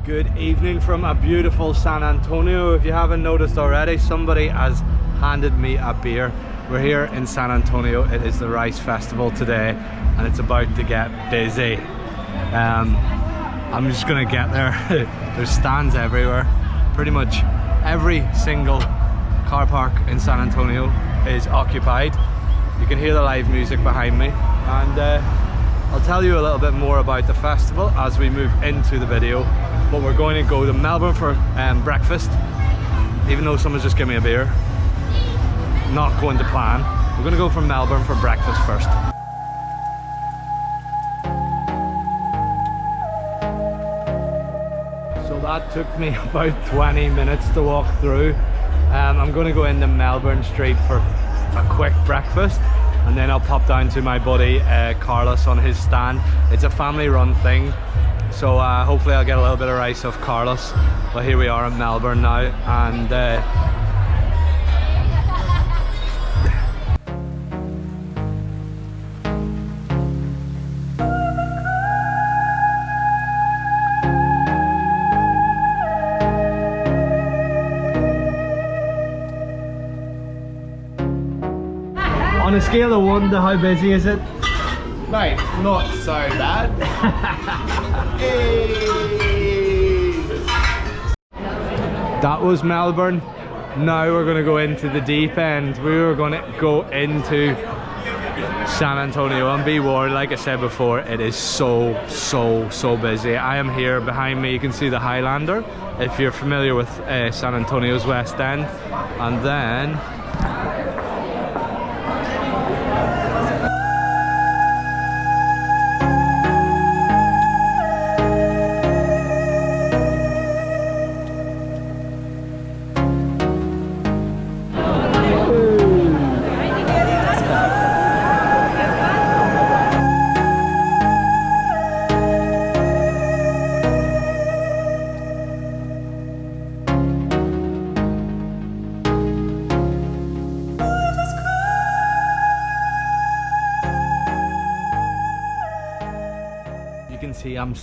Good evening from a beautiful San Antonio. If you haven't noticed already, somebody has handed me a beer. We're here in San Antonio. It is the Rice Festival today and it's about to get busy. I'm just gonna get there. There's stands everywhere. Pretty much every single car park in San Antonio is occupied. You can hear the live music behind me, and I'll tell you a little bit more about the festival as we move into the video. But we're going to go to Melbourne for breakfast, even though someone's just given me a beer. Not going to plan. We're going to go from Melbourne for breakfast first. So that took me about 20 minutes to walk through. I'm going to go into Melbourne Street for a quick breakfast, and then I'll pop down to my buddy Carlos on his stand. It's a family run thing, so hopefully I'll get a little bit of rice off Carlos. But here we are in Melbourne now, and on a scale of 1 to how busy is it? Mate, not so bad. Hey. That was Melbourne. Now we're going to go into the deep end. We were going to go into San Antonio, and be warned, like I said before, it is so busy. I am here behind me. You can see the Highlander, if you're familiar with San Antonio's West End. And then see I'm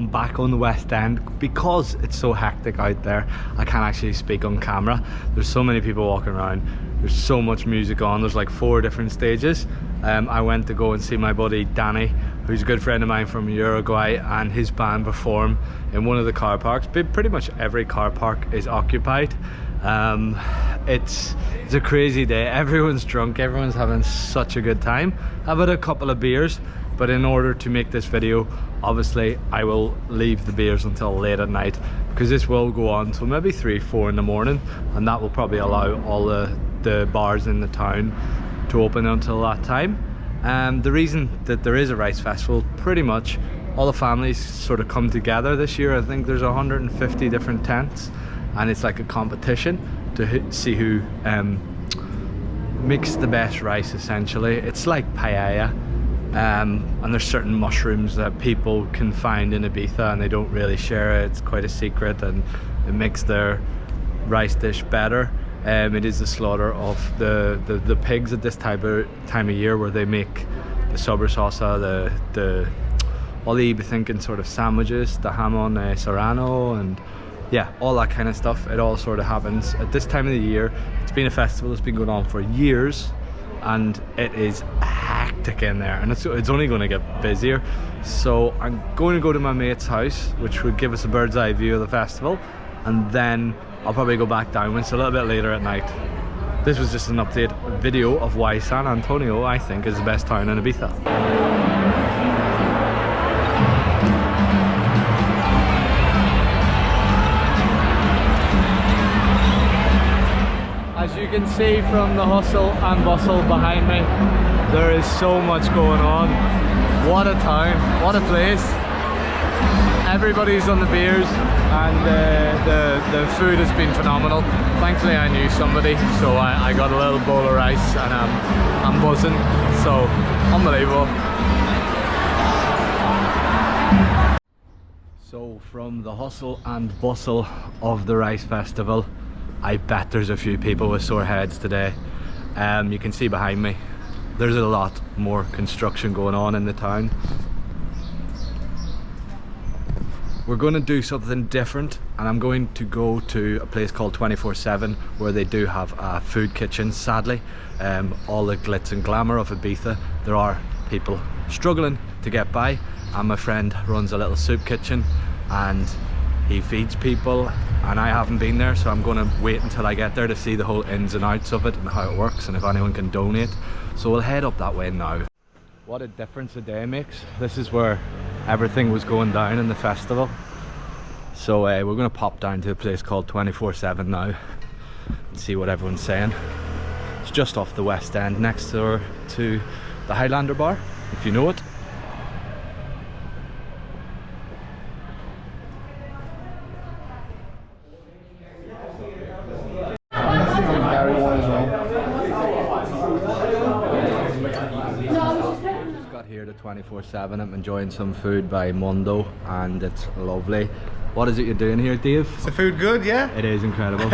back on the West End. Because it's so hectic out there, I can't actually speak on camera. There's so many people walking around, there's so much music on, there's like 4 different stages. I went to go and see my buddy Danny, who's a good friend of mine from Uruguay, and his band perform in one of the car parks. Pretty much every car park is occupied. It's a crazy day. Everyone's drunk, everyone's having such a good time. I've had a couple of beers, but in order to make this video, obviously I will leave the beers until late at night, because this will go on till maybe 3-4 in the morning, and that will probably allow all the bars in the town to open until that time. The reason that there is a Rice Festival, pretty much all the families sort of come together this year. I think there's 150 different tents, and it's like a competition to see who makes the best rice, essentially. It's like paella. And there's certain mushrooms that people can find in Ibiza and they don't really share it. It's quite a secret, and it makes their rice dish better. It is the slaughter of the pigs at this time of year, where they make the sobrasausa, all the Ibizan sort of sandwiches, the jamon serrano, and yeah, all that kind of stuff. It all sort of happens at this time of the year. It's been a festival that's been going on for years, and it is hectic in there, and it's only going to get busier. So I'm going to go to my mate's house, which would give us a bird's eye view of the festival, and then I'll probably go back down when it's a little bit later at night. This was just an update video of why San Antonio, I think, is the best town in Ibiza. As you can see from the hustle and bustle behind me, there is so much going on. What a town, what a place. Everybody's on the beers, and the food has been phenomenal. Thankfully I knew somebody, so I got a little bowl of rice, and I'm buzzing, so unbelievable. So from the hustle and bustle of the Rice Festival, I bet there's a few people with sore heads today. You can see behind me, there's a lot more construction going on in the town. we're going to do something different, and I'm going to go to a place called 24/7 where they do have a food kitchen. Sadly, all the glitz and glamour of Ibiza, there are people struggling to get by, and my friend runs a little soup kitchen and he feeds people, and I haven't been there, so I'm going to wait until I get there to see the whole ins and outs of it and how it works and if anyone can donate. So we'll head up that way now. What a difference a day makes. This is where everything was going down in the festival. So we're going to pop down to a place called 24/7 now and see what everyone's saying. It's just off the West End, next door to the Highlander bar, if you know it. Here to 24/7. I'm enjoying some food by Mundo and it's lovely. What is it you're doing here, Dave? Is the food good, yeah? It is incredible.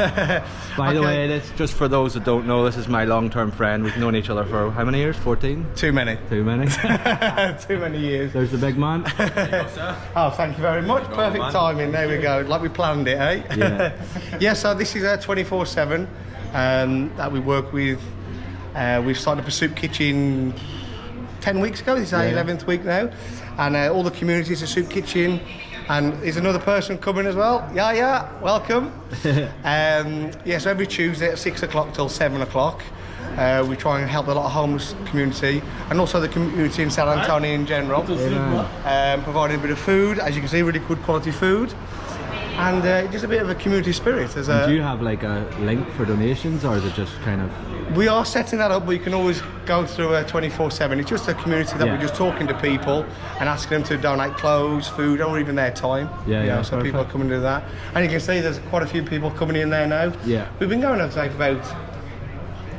By the way, this, just for those that don't know, this is my long-term friend. We've known each other for how many years? 14? Too many. Too many? Too many years. There's the big man. Oh, thank you very much. Perfect timing. There we go. Like we planned it, eh? Yeah. Yeah, so this is 24/7 that we work with. We've started up a soup kitchen 10 weeks ago. This is our 11th week now, and all the communities a soup kitchen, and there's another person coming as well. Yeah, welcome. Yeah, so every Tuesday at 6 o'clock till 7 o'clock we try and help a lot of homeless community and also the community in San Antonio in general, providing a bit of food, as you can see, really good quality food, and just a bit of a community spirit. Do you have like a link for donations, or is it just kind of... We are setting that up, but you can always go through 24/7. It's just a community that we're just talking to people and asking them to donate clothes, food, or even their time. Yeah, so people are coming to do that. And you can see there's quite a few people coming in there now. Yeah. We've been going, I'd say, for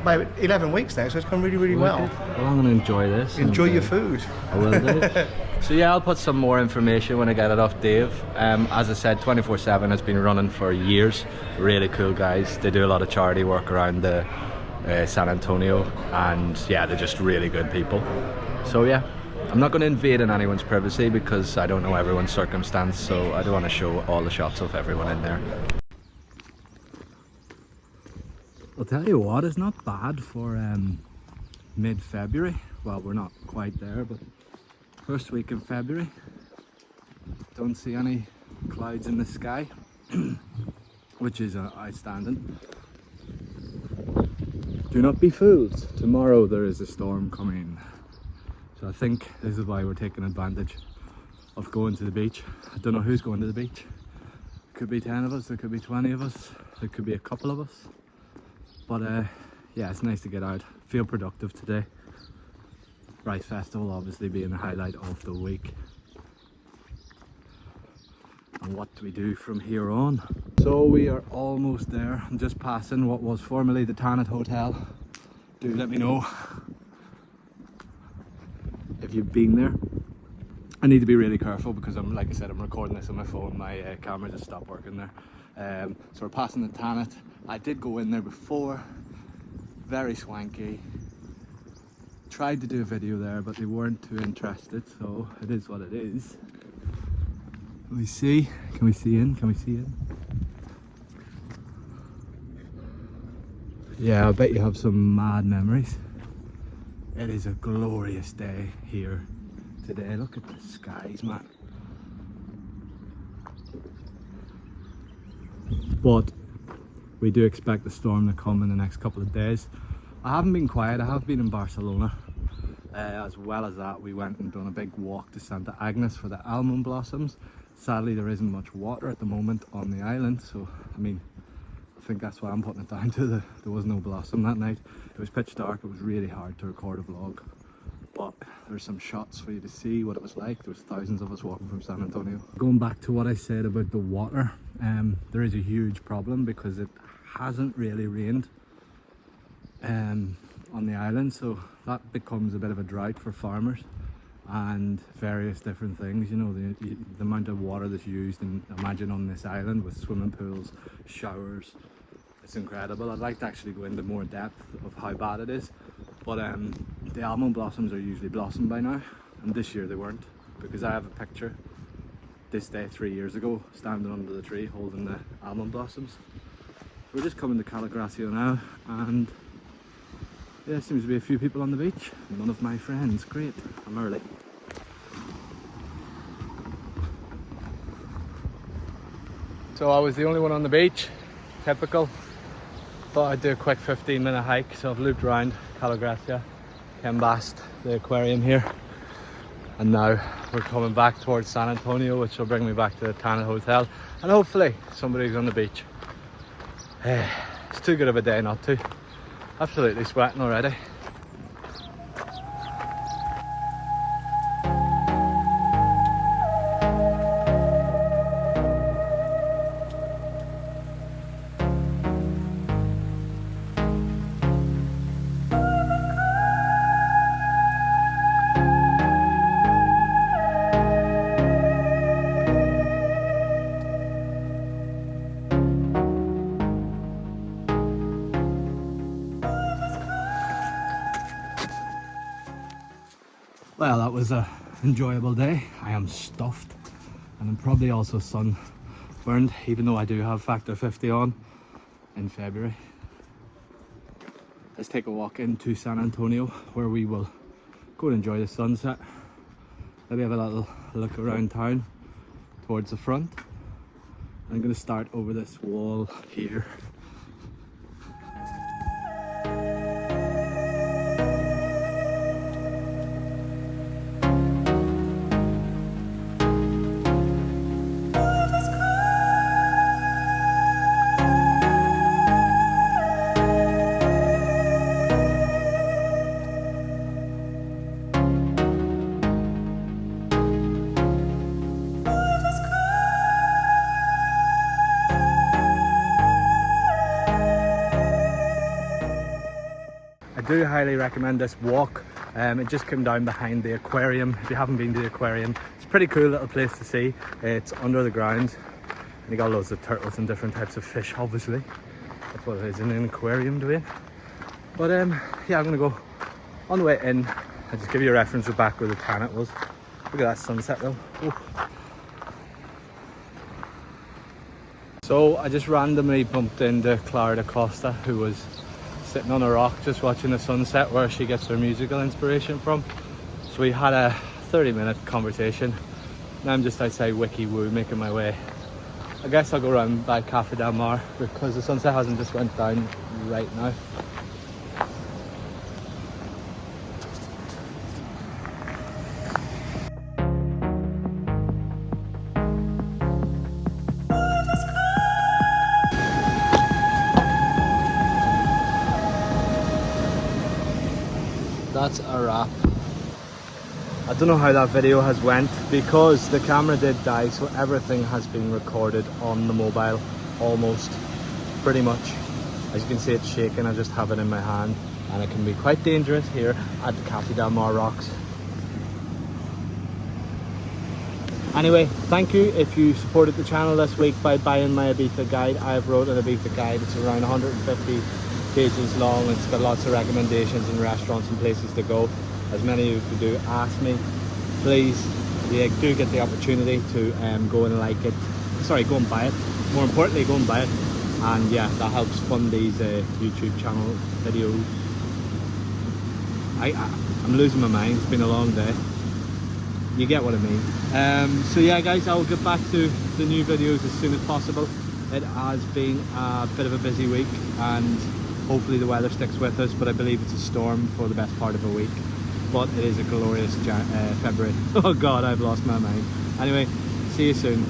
about 11 weeks now, so it's gone really, really well. Well, I'm going to enjoy this. Enjoy your food. I will do. So yeah, I'll put some more information when I get it off Dave. As I said, 24/7 has been running for years. Really cool guys. They do a lot of charity work around the San Antonio, and yeah, they're just really good people. So yeah, I'm not going to invade in anyone's privacy because I don't know everyone's circumstance, so I don't want to show all the shots of everyone in there. I'll tell you what, it's not bad for mid-February. Well, we're not quite there, but first week in February. Don't see any clouds in the sky, which is outstanding. Do not be fooled. Tomorrow there is a storm coming. So I think this is why we're taking advantage of going to the beach. I don't know who's going to the beach. There could be 10 of us, there could be 20 of us, there could be a couple of us. But yeah, it's nice to get out, feel productive today. Rice Festival obviously being the highlight of the week. And what do we do from here on? So we are almost there. I'm just passing what was formerly the Tanit Hotel. Do let me know if you've been there. I need to be really careful because like I said, I'm recording this on my phone. My camera just stopped working there. So we're passing the Tanit. I did go in there before. Very swanky. Tried to do a video there, but they weren't too interested, so it is what it is. Can we see? Can we see in? Can we see in? Yeah, I bet you have some mad memories. It is a glorious day here today. Look at the skies, man. But we do expect the storm to come in the next couple of days. I haven't been quiet. I have been in Barcelona. As well as that, we went and done a big walk to Santa Agnes for the almond blossoms. Sadly, there isn't much water at the moment on the island, so I mean, I think that's why I'm putting it down to there was no blossom that night. It was pitch dark. It was really hard to record a vlog, but there's some shots for you to see what it was like. There was thousands of us walking from San Antonio. Going back to what I said about the water, there is a huge problem because it hasn't really rained on the island, so that becomes a bit of a drought for farmers and various different things. You know, the amount of water that's used, and imagine on this island with swimming pools, showers, it's incredible. I'd like to actually go into more depth of how bad it is, but the almond blossoms are usually blossomed by now, and this year they weren't, because I have a picture this day 3 years ago, standing under the tree holding the almond blossoms. We're just coming to Calle Rosell now, and yeah, there seems to be a few people on the beach. None of my friends. Great, I'm early. So I was the only one on the beach, typical. Thought I'd do a quick 15-minute hike, so I've looped around Calle Rosell, came past the aquarium here, and now we're coming back towards San Antonio, which will bring me back to the Tanner Hotel, and hopefully somebody's on the beach. It's too good of a day not to. Absolutely sweating already. Well, that was an enjoyable day. I am stuffed, and I'm probably also sunburned, even though I do have factor 50 on in February. Let's take a walk into San Antonio, where we will go and enjoy the sunset. Maybe have a little look around town towards the front. I'm going to start over this wall here. I do highly recommend this walk. It just came down behind the aquarium. If you haven't been to the aquarium, it's a pretty cool little place to see. It's under the ground, and you got loads of turtles and different types of fish, obviously. That's what it is in an aquarium, Dwayne. But yeah, I'm gonna go on the way in. I'll just give you a reference of back where the tannet was. Look at that sunset though. Ooh. So I just randomly bumped into Clara da Costa, who was sitting on a rock just watching the sunset, where she gets her musical inspiration from. So we had a 30-minute conversation. Now I'm just outside Wiki Woo, making my way. I guess I'll go around by Cafe Del Mar, because the sunset hasn't just went down right now. That's a wrap. I don't know how that video has went, because the camera did die, so everything has been recorded on the mobile, almost, pretty much. As you can see, it's shaking. I just have it in my hand, and it can be quite dangerous here at the Cafe Del Mar rocks. Anyway, thank you if you supported the channel this week by buying my Ibiza guide. I have wrote an Ibiza guide. It's around 150 pages long. It's got lots of recommendations and restaurants and places to go. As many of you do ask me, please, if you do get the opportunity to go and like it, sorry, go and buy it. More importantly, go and buy it. And yeah, that helps fund these YouTube channel videos. I'm losing my mind. It's been a long day. You get what I mean. So yeah, guys, I'll get back to the new videos as soon as possible. It has been a bit of a busy week, and hopefully the weather sticks with us, but I believe it's a storm for the best part of a week. But it is a glorious February. Oh God, I've lost my mind. Anyway, see you soon.